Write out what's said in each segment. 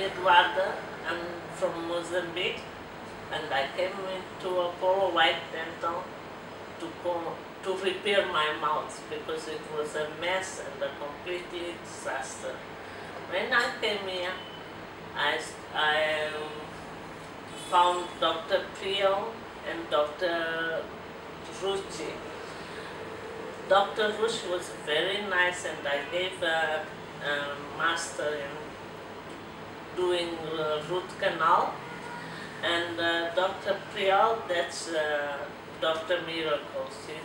Eduarda. I'm from Mozambique, and I came into Apollo White Dental to repair my mouth because it was a mess and a complete disaster. When I came here, I found Dr. Priel and Dr. Ruchi. Dr. Ruchi was very nice, and I gave a master in doing root canal. And Dr. Prial, that's Dr. Miracles. He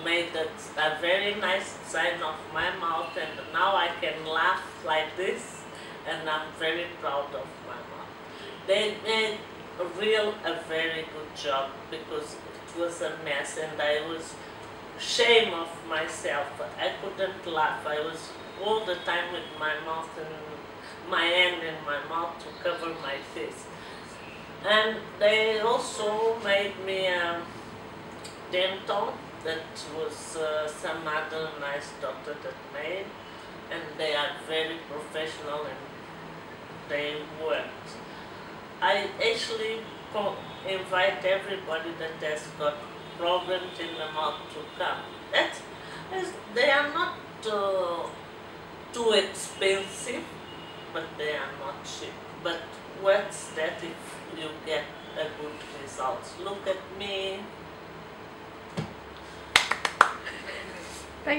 made a very nice design of my mouth, and now I can laugh like this, and I'm very proud of my mouth. They made a very good job because it was a mess, and I was ashamed of myself. I couldn't laugh. I was all the time with my mouth and my hand in my mouth to cover my face. And they also made me a dental that was some other nice doctor that made, and they are very professional and they worked. I actually invite everybody that has got problems in the mouth to come. They are not too expensive, but they are not cheap. But what's that if you get a good result? Look at me.